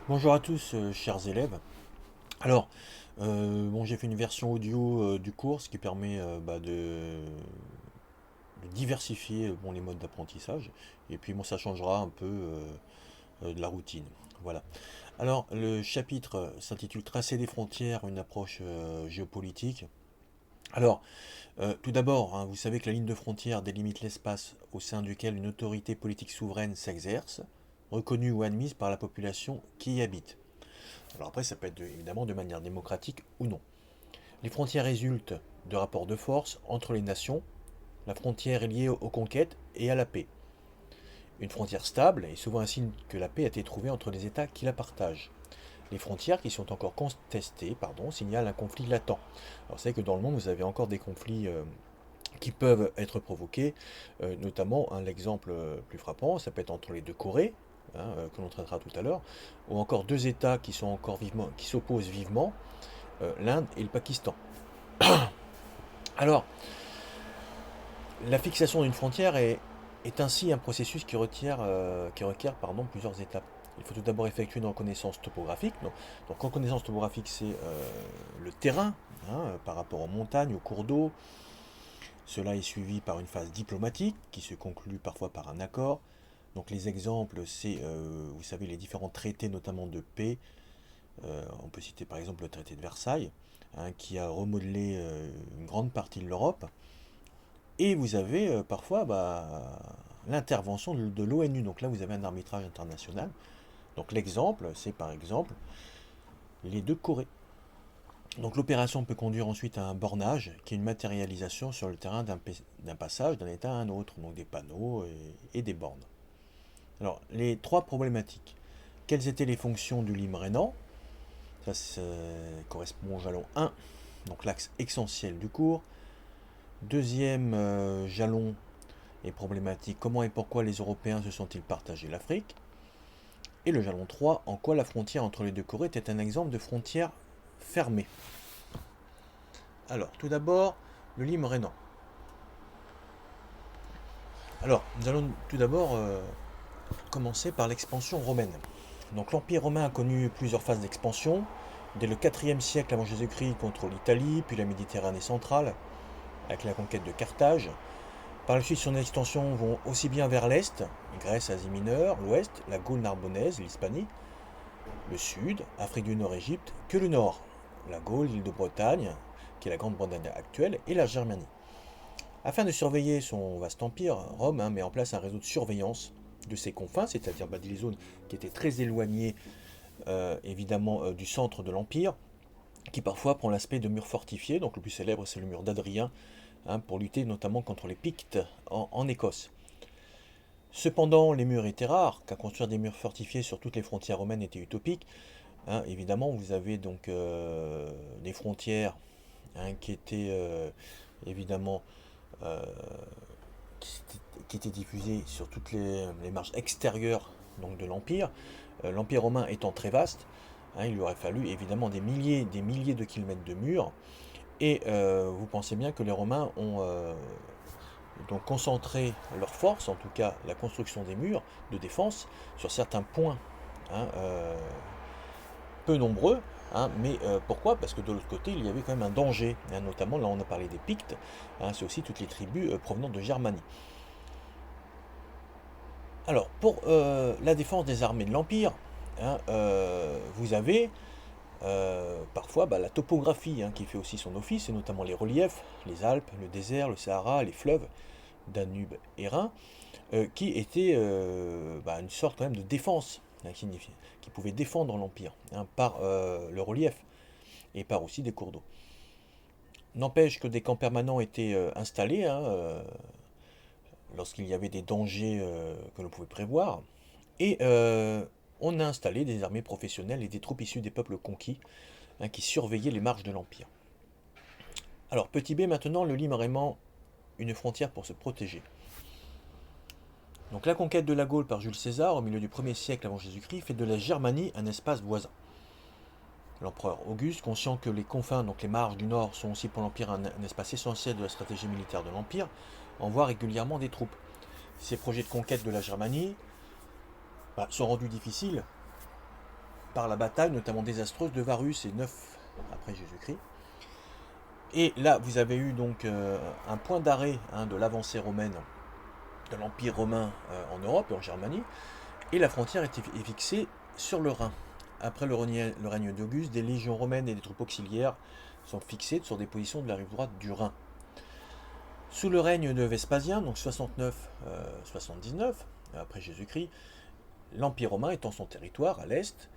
Bonjour à tous, chers élèves. Alors, bon, j'ai fait une version audio du cours, ce qui permet de diversifier bon, les modes d'apprentissage. Et puis, bon, ça changera un peu de la routine. Voilà. Alors, le chapitre s'intitule Tracer des frontières, une approche géopolitique. Alors, tout d'abord, hein, vous savez que la ligne de frontière délimite l'espace au sein duquel une autorité politique souveraine s'exerce, reconnue ou admise par la population qui y habite. Alors après, ça peut être évidemment de manière démocratique ou non. Les frontières résultent de rapports de force entre les nations. La frontière est liée aux conquêtes et à la paix. Une frontière stable est souvent un signe que la paix a été trouvée entre les États qui la partagent. Les frontières qui sont encore contestées signalent un conflit latent. Alors c'est vrai que dans le monde, vous avez encore des conflits qui peuvent être provoqués, notamment l'exemple plus frappant, ça peut être entre les deux Corées, que l'on traitera tout à l'heure, ou encore deux États qui sont encore vivement, qui s'opposent vivement, l'Inde et le Pakistan. Alors, la fixation d'une frontière est ainsi un processus qui requiert plusieurs étapes. Il faut tout d'abord effectuer une reconnaissance topographique. Donc reconnaissance topographique, c'est le terrain par rapport aux montagnes, aux cours d'eau. Cela est suivi par une phase diplomatique qui se conclut parfois par un accord. Donc les exemples, c'est, vous savez, les différents traités, notamment de paix. On peut citer par exemple le traité de Versailles, qui a remodelé une grande partie de l'Europe. Et vous avez parfois l'intervention de l'ONU. Donc là, vous avez un arbitrage international. Donc l'exemple, c'est par exemple les deux Corées. Donc l'opération peut conduire ensuite à un bornage, qui est une matérialisation sur le terrain d'un passage d'un état à un autre, donc des panneaux et des bornes. Alors les trois problématiques. Quelles étaient les fonctions du lime rhénan? Ça correspond au jalon 1, donc l'axe essentiel du cours. Deuxième jalon et problématique, comment et pourquoi les Européens se sont-ils partagés l'Afrique? Et le jalon 3, en quoi la frontière entre les deux Corées était un exemple de frontière fermée. Alors, tout d'abord, le lime rhénan. Alors, nous allons tout d'abord commencer par l'expansion romaine. Donc l'Empire romain a connu plusieurs phases d'expansion. Dès le 4e siècle avant Jésus-Christ, il contrôle l'Italie, puis la Méditerranée centrale, avec la conquête de Carthage. Par la suite, son extension vont aussi bien vers l'est, Grèce, Asie mineure, l'ouest, la Gaule narbonnaise, l'Hispanie, le sud, Afrique du Nord, Égypte, que le nord, la Gaule, l'île de Bretagne, qui est la Grande-Bretagne actuelle, et la Germanie. Afin de surveiller son vaste empire, Rome met en place un réseau de surveillance de ses confins, c'est-à-dire des zones qui étaient très éloignées évidemment du centre de l'empire, qui parfois prend l'aspect de murs fortifiés. Donc le plus célèbre, c'est le mur d'Adrien, pour lutter notamment contre les Pictes en Écosse. Cependant, les murs étaient rares, car construire des murs fortifiés sur toutes les frontières romaines était utopique. Évidemment, vous avez donc des frontières qui étaient évidemment euh, qui étaient diffusées sur toutes les marges extérieures donc, de l'Empire. L'Empire romain étant très vaste, il lui aurait fallu évidemment des milliers de kilomètres de murs. Et vous pensez bien que les Romains ont donc concentré leurs forces, en tout cas la construction des murs de défense, sur certains points hein, peu nombreux. Mais pourquoi? Parce que de l'autre côté, il y avait quand même un danger. Notamment, là, on a parlé des Pictes. C'est aussi toutes les tribus provenant de Germanie. Alors, pour la défense des armées de l'Empire, vous avez parfois la topographie qui fait aussi son office, et notamment les reliefs, les Alpes, le désert, le Sahara, les fleuves, Danube et Rhin, qui étaient une sorte quand même de défense, qui pouvait défendre l'Empire par le relief et par aussi des cours d'eau. N'empêche que des camps permanents étaient installés lorsqu'il y avait des dangers que l'on pouvait prévoir, et on a installé des armées professionnelles et des troupes issues des peuples conquis qui surveillaient les marches de l'Empire. Alors, petit b maintenant, le lime rhénan une frontière pour se protéger. Donc la conquête de la Gaule par Jules César au milieu du 1er siècle avant Jésus-Christ fait de la Germanie un espace voisin. L'empereur Auguste, conscient que les confins, donc les marges du nord, sont aussi pour l'Empire un espace essentiel de la stratégie militaire de l'Empire, envoie régulièrement des troupes. Ces projets de conquête de la Germanie sont rendus difficiles par la bataille, notamment désastreuse, de Varus et 9 après Jésus-Christ. Et là, vous avez eu donc un point d'arrêt de l'avancée romaine, de l'Empire romain en Europe et en Germanie, et la frontière est fixée sur le Rhin. Après le règne d'Auguste, des légions romaines et des troupes auxiliaires sont fixées sur des positions de la rive droite du Rhin. Sous le règne de Vespasien, donc 69-79 après Jésus-Christ, l'Empire romain étend son territoire à l'est,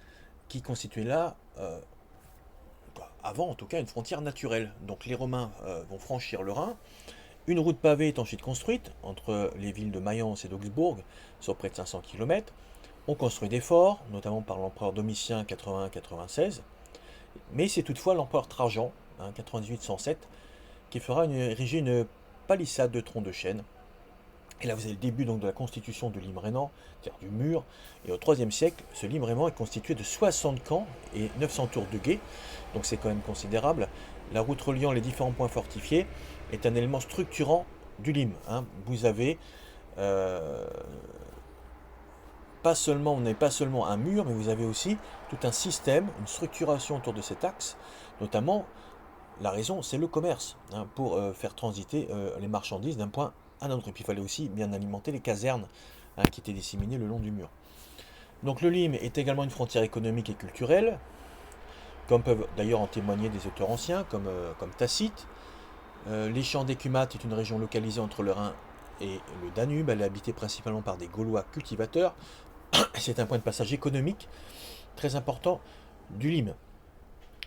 qui constituait là, avant en tout cas, une frontière naturelle. Donc les Romains vont franchir le Rhin. Une route pavée est ensuite construite entre les villes de Mayence et d'Augsbourg, sur près de 500 km. On construit des forts, notamment par l'empereur Domitien 81-96, mais c'est toutefois l'empereur Trajan, 98-107, qui fera ériger une palissade de troncs de chêne. Et là, vous avez le début donc de la constitution du Limrénan, c'est-à-dire du mur. Et au IIIe siècle, ce Limrénan est constitué de 60 camps et 900 tours de guet, donc c'est quand même considérable. La route reliant les différents points fortifiés est un élément structurant du Lim. Vous avez on n'est pas seulement un mur, mais vous avez aussi tout un système, une structuration autour de cet axe, notamment la raison, c'est le commerce, pour faire transiter les marchandises d'un point à un autre. Et puis il fallait aussi bien alimenter les casernes qui étaient disséminées le long du mur. Donc le Lim est également une frontière économique et culturelle, comme peuvent d'ailleurs en témoigner des auteurs anciens, comme Tacite. Les champs d'Écumate est une région localisée entre le Rhin et le Danube. Elle est habitée principalement par des Gaulois cultivateurs. C'est un point de passage économique très important du Lim.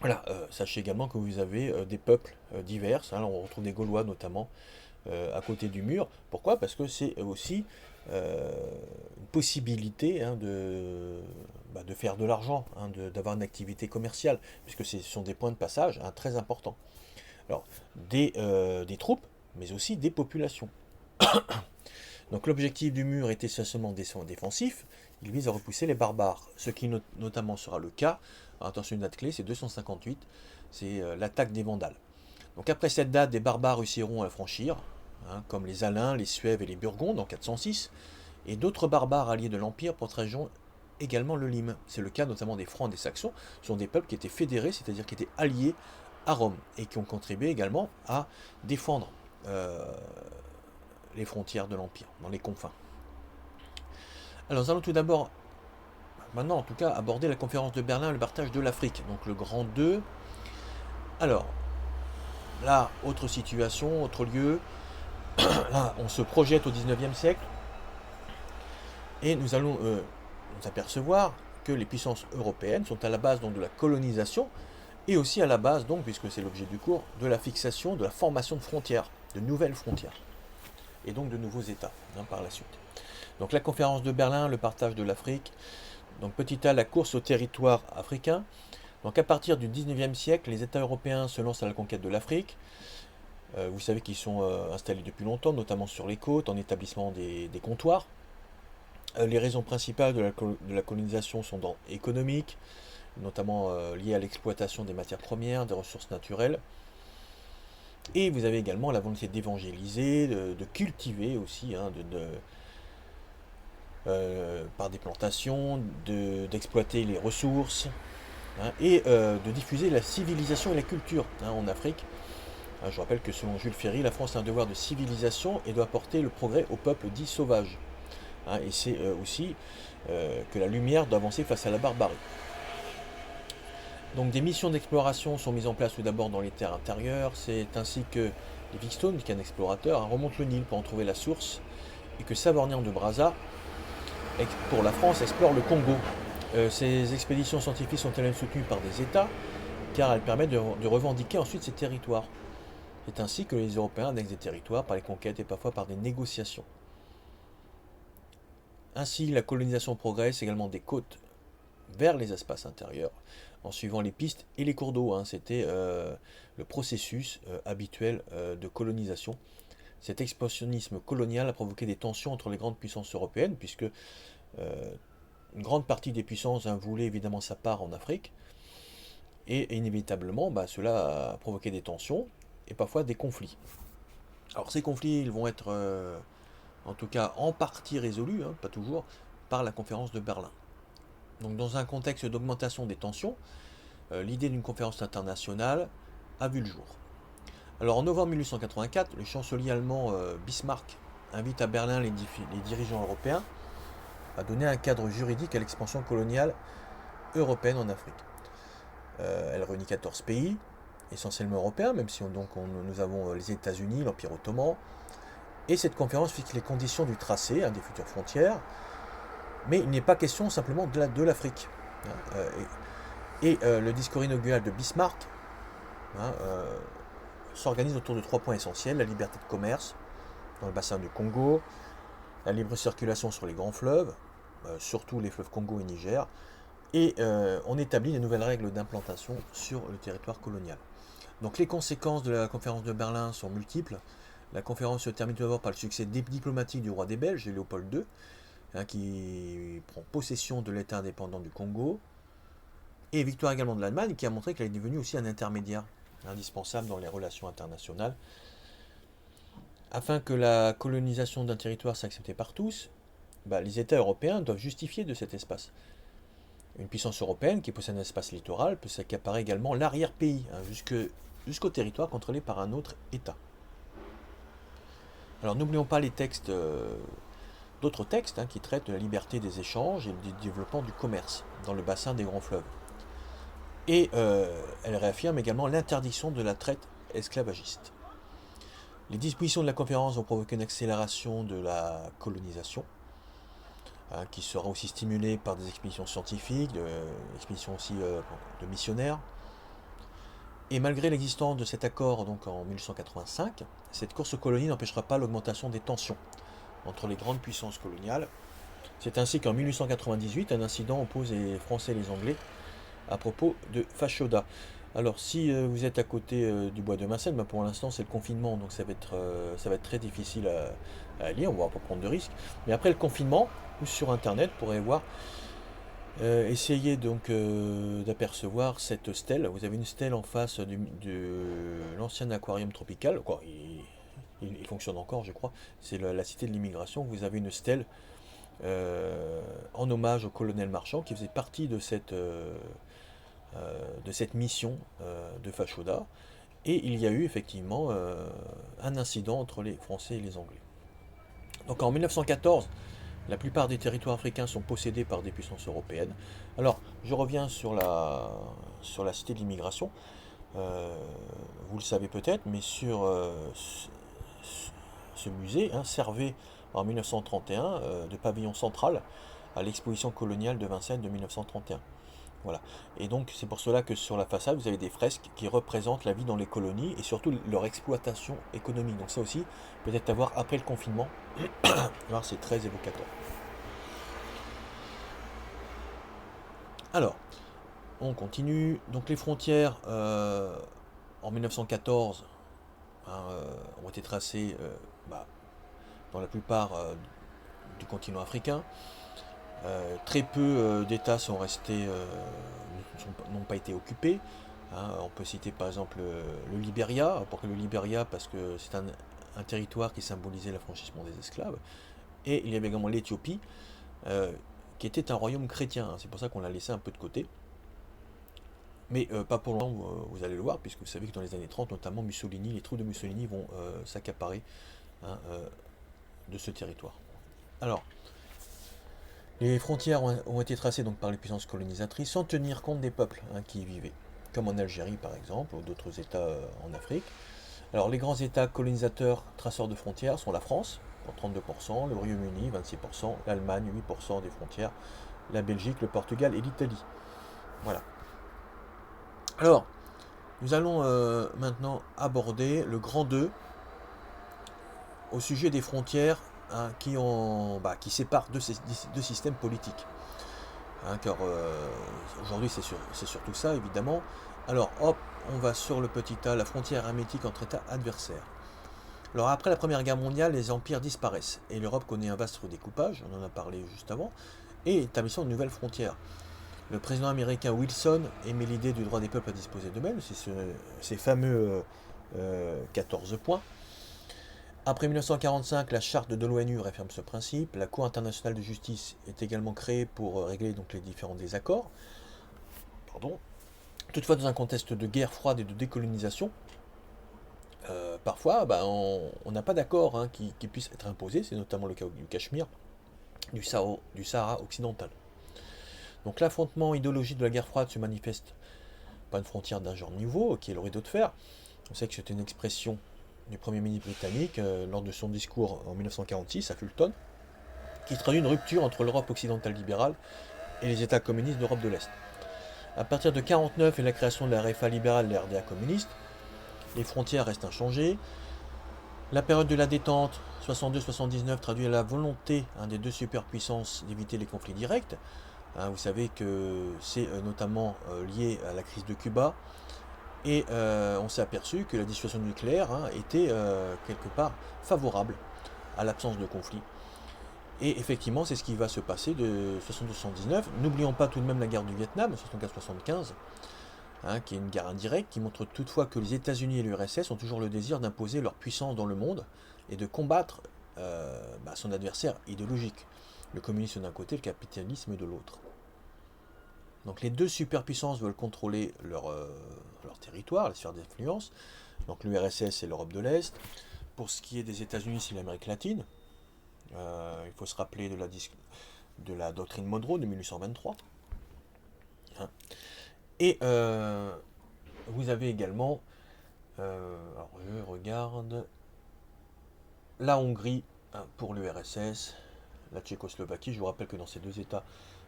Voilà, sachez également que vous avez des peuples divers. On retrouve des Gaulois notamment à côté du mur. Pourquoi? Parce que c'est aussi une possibilité de faire de l'argent, d'avoir une activité commerciale, puisque ce sont des points de passage très importants. Alors, des troupes, mais aussi des populations. Donc l'objectif du mur est essentiellement défensif, il vise à repousser les barbares, ce qui notamment sera le cas, attention une date clé, c'est 258, c'est l'attaque des Vandales. Donc après cette date, des barbares réussiront à la franchir, comme les Alains, les Suèves et les Burgondes en 406, et d'autres barbares alliés de l'Empire protégeront également le Lim. C'est le cas notamment des Francs et des Saxons, ce sont des peuples qui étaient fédérés, c'est-à-dire qui étaient alliés à Rome, et qui ont contribué également à défendre les frontières de l'Empire, dans les confins. Alors nous allons tout d'abord, maintenant en tout cas, aborder la conférence de Berlin, le partage de l'Afrique, donc le grand 2. Alors, là, autre situation, autre lieu, là on se projette au 19e siècle, et nous allons nous apercevoir que les puissances européennes sont à la base donc, de la colonisation, et aussi à la base, donc, puisque c'est l'objet du cours, de la fixation, de la formation de frontières, de nouvelles frontières, et donc de nouveaux États par la suite. Donc la conférence de Berlin, le partage de l'Afrique, donc petit a, la course au territoire africain. Donc à partir du 19e siècle, les États européens se lancent à la conquête de l'Afrique. Vous savez qu'ils sont installés depuis longtemps, notamment sur les côtes, en établissement des comptoirs. Les raisons principales de la colonisation sont économiques, notamment liées à l'exploitation des matières premières, des ressources naturelles. Et vous avez également la volonté d'évangéliser, de cultiver aussi, par des plantations, d'exploiter les ressources, et de diffuser la civilisation et la culture en Afrique. Je rappelle que selon Jules Ferry, la France a un devoir de civilisation et doit apporter le progrès aux peuples dits sauvages. Et c'est aussi que la lumière doit avancer face à la barbarie. Donc des missions d'exploration sont mises en place tout d'abord dans les terres intérieures. C'est ainsi que Livingstone, qui est un explorateur, remonte le Nil pour en trouver la source, et que Savorgnan de Brazza, pour la France, explore le Congo. Ces expéditions scientifiques sont elles-mêmes soutenues par des États, car elles permettent de revendiquer ensuite ces territoires. C'est ainsi que les Européens annexent des territoires par les conquêtes et parfois par des négociations. Ainsi, la colonisation progresse également des côtes vers les espaces intérieurs, en suivant les pistes et les cours d'eau. C'était le processus habituel de colonisation. Cet expansionnisme colonial a provoqué des tensions entre les grandes puissances européennes, puisque une grande partie des puissances voulaient évidemment sa part en Afrique, et inévitablement cela a provoqué des tensions et parfois des conflits. Alors ces conflits, ils vont être en tout cas en partie résolus, pas toujours, par la conférence de Berlin. Donc dans un contexte d'augmentation des tensions, l'idée d'une conférence internationale a vu le jour. Alors en novembre 1884, le chancelier allemand Bismarck invite à Berlin les dirigeants européens à donner un cadre juridique à l'expansion coloniale européenne en Afrique. Elle réunit 14 pays, essentiellement européens, même si nous avons les États-Unis, l'Empire ottoman. Et cette conférence fixe les conditions du tracé, des futures frontières, mais il n'est pas question simplement de l'Afrique. Le discours inaugural de Bismarck s'organise autour de 3 points essentiels: la liberté de commerce dans le bassin du Congo, la libre circulation sur les grands fleuves, surtout les fleuves Congo et Niger, et on établit de nouvelles règles d'implantation sur le territoire colonial. Donc les conséquences de la conférence de Berlin sont multiples. La conférence se termine tout d'abord par le succès diplomatique du roi des Belges, Léopold II, qui prend possession de l'État indépendant du Congo, et victoire également de l'Allemagne, qui a montré qu'elle est devenue aussi un intermédiaire indispensable dans les relations internationales. Afin que la colonisation d'un territoire soit acceptée par tous, les États européens doivent justifier de cet espace. Une puissance européenne qui possède un espace littoral peut s'accaparer également l'arrière-pays, jusqu'au territoire contrôlé par un autre État. Alors n'oublions pas d'autres textes qui traitent de la liberté des échanges et du développement du commerce dans le bassin des grands fleuves. Et elle réaffirme également l'interdiction de la traite esclavagiste. Les dispositions de la conférence ont provoqué une accélération de la colonisation, qui sera aussi stimulée par des expéditions scientifiques, expéditions aussi de missionnaires. Et malgré l'existence de cet accord donc en 1885, cette course aux colonies n'empêchera pas l'augmentation des tensions entre les grandes puissances coloniales. C'est ainsi qu'en 1898, un incident oppose les Français et les Anglais à propos de Fashoda. Alors si vous êtes à côté du bois de Vincennes, pour l'instant c'est le confinement, donc ça va être très difficile à lire, on ne va pas prendre de risques. Mais après le confinement, ou sur internet, vous pourrez voir, essayez donc d'apercevoir cette stèle. Vous avez une stèle en face de l'ancien aquarium tropical, quoi, il fonctionne encore je crois, c'est la cité de l'immigration. Vous avez une stèle en hommage au colonel Marchand qui faisait partie de cette mission de Fashoda, et il y a eu effectivement un incident entre les Français et les Anglais. Donc en 1914, la plupart des territoires africains sont possédés par des puissances européennes. Alors, je reviens sur la cité de l'immigration. Vous le savez peut-être, mais sur ce musée servait en 1931 de pavillon central à l'exposition coloniale de Vincennes de 1931. Voilà. Et donc c'est pour cela que sur la façade vous avez des fresques qui représentent la vie dans les colonies et surtout leur exploitation économique. Donc ça aussi, peut-être à voir après le confinement. Alors c'est très évocateur. Alors, on continue. Donc les frontières en 1914 ont été tracées dans la plupart du continent africain. Très peu d'États sont restés, n'ont pas été occupés. On peut citer par exemple le Libéria. Pourquoi le Libéria? Parce que c'est un territoire qui symbolisait l'affranchissement des esclaves. Et il y avait également l'Éthiopie, qui était un royaume chrétien. C'est pour ça qu'on l'a laissé un peu de côté. Mais pas pour longtemps, vous allez le voir, puisque vous savez que dans les années 30, notamment Mussolini, les troupes de Mussolini vont s'accaparer de ce territoire. Alors, les frontières ont été tracées donc par les puissances colonisatrices sans tenir compte des peuples qui y vivaient, comme en Algérie par exemple, ou d'autres États en Afrique. Alors les grands États colonisateurs traceurs de frontières sont la France, pour 32%, le Royaume-Uni, 26%, l'Allemagne, 8% des frontières, la Belgique, le Portugal et l'Italie. Voilà. Alors, nous allons maintenant aborder le grand 2 au sujet des frontières qui séparent deux systèmes politiques. Car aujourd'hui c'est surtout ça évidemment. Alors hop, on va sur le petit A, la frontière hermétique entre États adversaires. Alors après la Première Guerre mondiale, les empires disparaissent et l'Europe connaît un vaste redécoupage, on en a parlé juste avant, et établissant une nouvelle frontière. Le président américain Wilson émet l'idée du droit des peuples à disposer d'eux-mêmes, c'est ces fameux 14 points. Après 1945, la charte de l'ONU réaffirme ce principe. La Cour internationale de justice est également créée pour régler donc les différents désaccords. Pardon. Toutefois, dans un contexte de guerre froide et de décolonisation, parfois on n'a pas d'accord qui puisse être imposé. C'est notamment le cas du Cachemire, du Sahara occidental. Donc l'affrontement idéologique de la guerre froide se manifeste par une frontière d'un genre nouveau, qui est le rideau de fer. On sait que c'était une expression du Premier ministre britannique lors de son discours en 1946 à Fulton, qui traduit une rupture entre l'Europe occidentale libérale et les États communistes d'Europe de l'Est. À partir de 1949 et la création de la RFA libérale et de la RDA communiste, les frontières restent inchangées. La période de la détente, 62-79, traduit la volonté des deux superpuissances d'éviter les conflits directs. Vous savez que c'est notamment lié à la crise de Cuba. Et on s'est aperçu que la dissuasion nucléaire était quelque part favorable à l'absence de conflit. Et effectivement, c'est ce qui va se passer de 62-79. N'oublions pas tout de même la guerre du Vietnam, 64-75, qui est une guerre indirecte, qui montre toutefois que les États-Unis et l'URSS ont toujours le désir d'imposer leur puissance dans le monde et de combattre son adversaire idéologique, le communisme d'un côté, le capitalisme de l'autre. Donc les deux superpuissances veulent contrôler leur territoire, la sphère d'influence, donc l'URSS et l'Europe de l'Est. Pour ce qui est des États-Unis, c'est l'Amérique latine. Il faut se rappeler de la doctrine Monroe de 1823. Et vous avez également, alors je regarde, la Hongrie pour l'URSS, la Tchécoslovaquie. Je vous rappelle que dans ces deux États,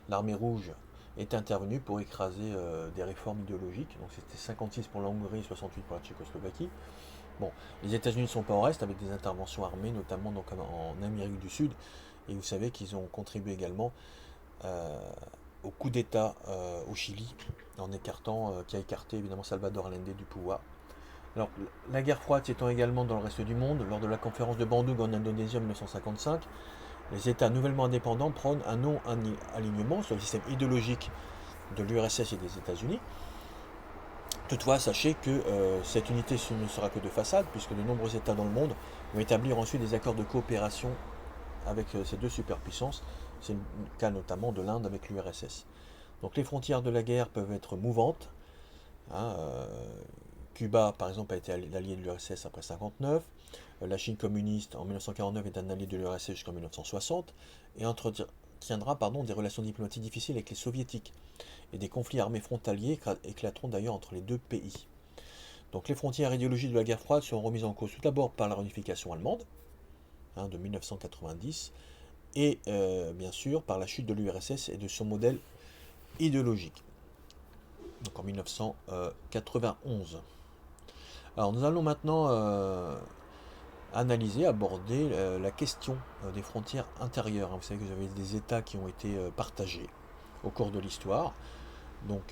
l'armée rouge est intervenue pour écraser des réformes idéologiques. Donc c'était 56 pour la Hongrie, 68 pour la Tchécoslovaquie. Bon, les États-Unis ne sont pas en reste avec des interventions armées, notamment donc en Amérique du Sud. Et vous savez qu'ils ont contribué également au coup d'État au Chili, qui a écarté évidemment Salvador Allende du pouvoir. Alors, la guerre froide s'étend également dans le reste du monde. Lors de la conférence de Bandung en Indonésie en 1955, les États nouvellement indépendants prônent un non-alignement sur le système idéologique de l'URSS et des États-Unis. Toutefois, sachez que cette unité ne sera que de façade, puisque de nombreux États dans le monde vont établir ensuite des accords de coopération avec ces deux superpuissances. C'est le cas notamment de l'Inde avec l'URSS. Donc les frontières de la guerre peuvent être mouvantes. Cuba, par exemple, a été l'allié de l'URSS après 1959. La Chine communiste, en 1949, est un allié de l'URSS jusqu'en 1960 et entretiendra des relations diplomatiques difficiles avec les soviétiques. Et des conflits armés frontaliers éclateront d'ailleurs entre les deux pays. Donc les frontières idéologiques de la guerre froide seront remises en cause tout d'abord par la réunification allemande de 1990 et bien sûr par la chute de l'URSS et de son modèle idéologique. Donc en 1991. Alors nous allons maintenant aborder la question des frontières intérieures. Vous savez que vous avez des États qui ont été partagés au cours de l'histoire. Donc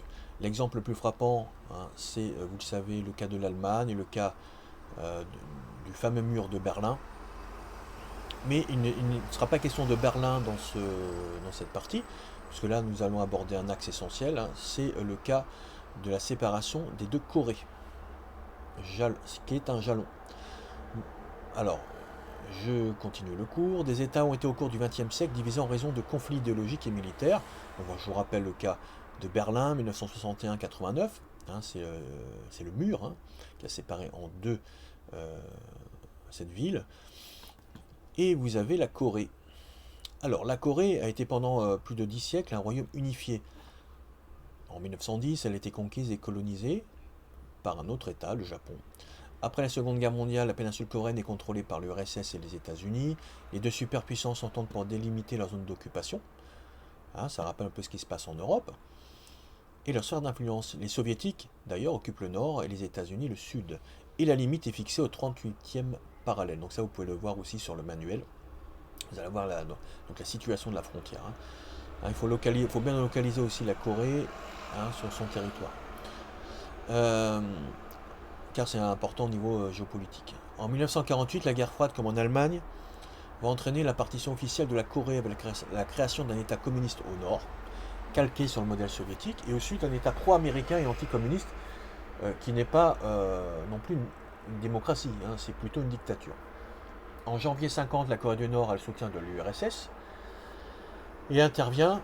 l'exemple le plus frappant, c'est, vous le savez, le cas de l'Allemagne, le cas du fameux mur de Berlin. Mais il ne sera pas question de Berlin dans cette partie, puisque là nous allons aborder un axe essentiel, c'est le cas de la séparation des deux Corées, ce qui est un jalon. Alors, je continue le cours. Des États ont été au cours du XXe siècle divisés en raison de conflits idéologiques et militaires. Donc, je vous rappelle le cas de Berlin, 1961-89, c'est le mur qui a séparé en deux cette ville. Et vous avez la Corée. Alors, la Corée a été pendant plus de 10 siècles un royaume unifié. En 1910, elle a été conquise et colonisée par un autre État, le Japon. Après la Seconde Guerre mondiale, la péninsule coréenne est contrôlée par l'URSS et les États-Unis. Les deux superpuissances s'entendent pour délimiter leur zone d'occupation. Ça rappelle un peu ce qui se passe en Europe. Et leur sphère d'influence. Les Soviétiques, d'ailleurs, occupent le nord et les États-Unis le sud. Et la limite est fixée au 38e parallèle. Donc ça, vous pouvez le voir aussi sur le manuel. Vous allez voir la situation de la frontière. Il faut bien localiser aussi la Corée sur son territoire. Car c'est important au niveau géopolitique. En 1948, la guerre froide, comme en Allemagne, va entraîner la partition officielle de la Corée avec la création d'un État communiste au nord, calqué sur le modèle soviétique, et ensuite un État pro-américain et anticommuniste qui n'est pas non plus une démocratie, c'est plutôt une dictature. En janvier 50, la Corée du Nord a le soutien de l'URSS et intervient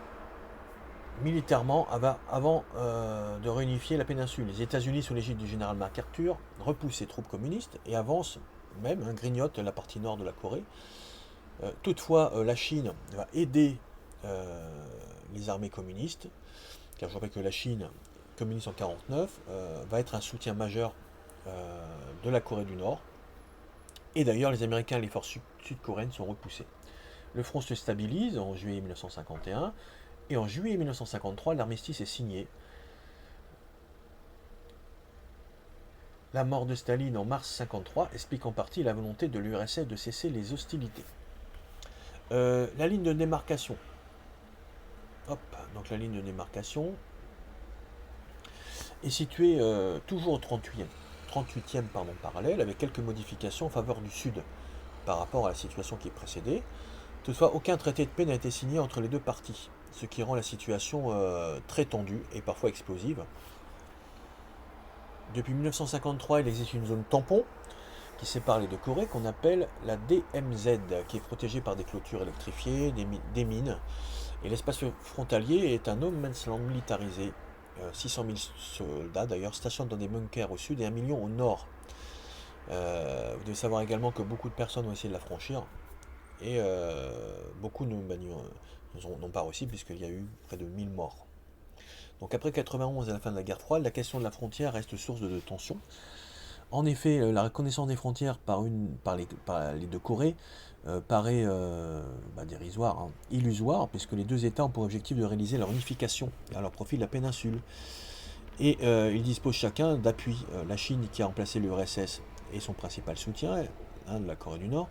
militairement avant de réunifier la péninsule. Les États-Unis, sous l'égide du général MacArthur, repoussent les troupes communistes et avancent même, grignotent la partie nord de la Corée. Toutefois, la Chine va aider les armées communistes, car je rappelle que la Chine, communiste en 1949, va être un soutien majeur de la Corée du Nord. Et d'ailleurs, les Américains et les forces sud-coréennes sont repoussés. Le front se stabilise en juillet 1951, et en juillet 1953, l'armistice est signé. La mort de Staline en mars 1953 explique en partie la volonté de l'URSS de cesser les hostilités. La ligne de démarcation. Hop, donc la ligne de démarcation est située toujours au 38e parallèle, avec quelques modifications en faveur du sud par rapport à la situation qui précédait. Toutefois, aucun traité de paix n'a été signé entre les deux parties, ce qui rend la situation très tendue et parfois explosive. Depuis 1953, il existe une zone tampon qui sépare les deux Corées, qu'on appelle la DMZ, qui est protégée par des clôtures électrifiées, des mines. Et l'espace frontalier est un no man's land militarisé. 600 000 soldats d'ailleurs stationnent dans des bunkers au sud et 1 million au nord. Vous devez savoir également que beaucoup de personnes ont essayé de la franchir. Et beaucoup n'ont pas réussi puisqu'il y a eu près de 1000 morts. Donc après 91 et à la fin de la guerre froide, la question de la frontière reste source de tension. En effet, la reconnaissance des frontières par les deux Corées paraît dérisoire, illusoire, puisque les deux États ont pour objectif de réaliser leur unification à leur profit de la péninsule. Et ils disposent chacun d'appuis. La Chine, qui a remplacé l'URSS, est son principal soutien, de la Corée du Nord,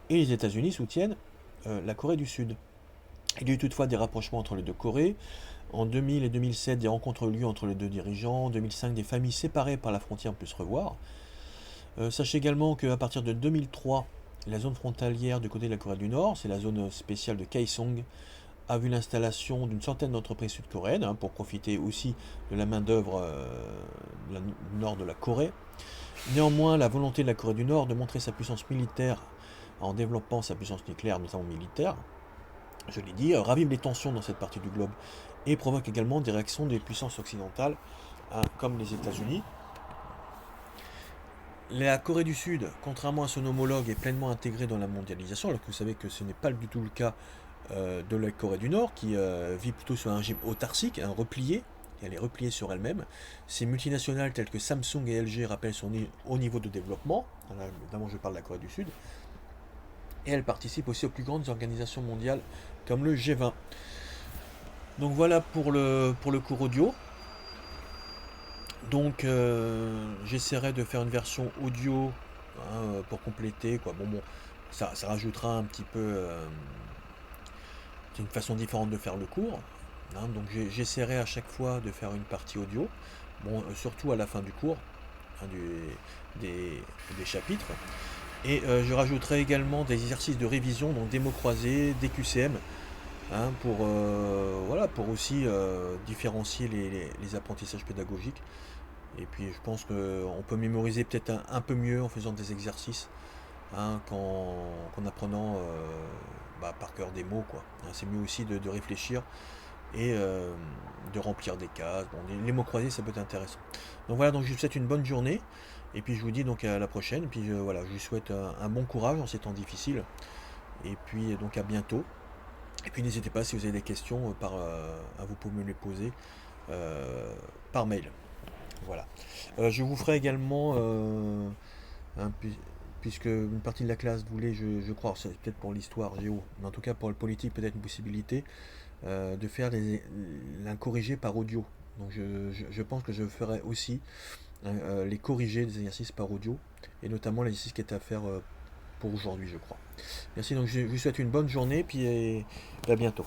et les États-Unis soutiennent la Corée du Sud. Il y a eu toutefois des rapprochements entre les deux Corées. En 2000 et 2007, des rencontres ont eu lieu entre les deux dirigeants. En 2005, des familles séparées par la frontière ont pu se revoir. Sachez également qu'à partir de 2003, la zone frontalière du côté de la Corée du Nord, c'est la zone spéciale de Kaesong, a vu l'installation d'une centaine d'entreprises sud-coréennes pour profiter aussi de la main-d'œuvre du nord de la Corée. Néanmoins, la volonté de la Corée du Nord de montrer sa puissance militaire en développant sa puissance nucléaire, notamment militaire, je l'ai dit, ravive les tensions dans cette partie du globe et provoque également des réactions des puissances occidentales, comme les États-Unis. La Corée du Sud, contrairement à son homologue, est pleinement intégrée dans la mondialisation, alors que vous savez que ce n'est pas du tout le cas de la Corée du Nord, qui vit plutôt sur un régime autarcique, un replié. Elle est repliée sur elle-même. Ces multinationales telles que Samsung et LG rappellent son haut niveau de développement, évidemment je parle de la Corée du Sud, et elle participe aussi aux plus grandes organisations mondiales comme le G20. Donc voilà pour le cours audio. Donc j'essaierai de faire une version audio pour compléter quoi. Bon, ça rajoutera un petit peu c'est une façon différente de faire le cours. Donc j'essaierai à chaque fois de faire une partie audio. Bon, surtout à la fin du cours, des chapitres. Et je rajouterai également des exercices de révision, donc des mots croisés, des QCM, pour aussi différencier les apprentissages pédagogiques. Et puis je pense qu'on peut mémoriser peut-être un peu mieux en faisant des exercices qu'en apprenant par cœur des mots, quoi. C'est mieux aussi de réfléchir et de remplir des cases. Bon, les mots croisés, ça peut être intéressant. Donc voilà, donc je vous souhaite une bonne journée. Et puis je vous dis donc à la prochaine. Et puis je vous souhaite un bon courage en ces temps difficiles. Et puis donc à bientôt. Et puis n'hésitez pas si vous avez des questions vous pouvez me les poser par mail. Voilà. Je vous ferai également puisque une partie de la classe voulait, je crois, c'est peut-être pour l'histoire géo, mais en tout cas pour le politique peut-être une possibilité de faire un corrigé par audio. Donc je pense que je ferai aussi les corrigés des exercices par audio, et notamment l'exercice qui est à faire pour aujourd'hui, je crois. Merci, donc je vous souhaite une bonne journée, puis à bientôt.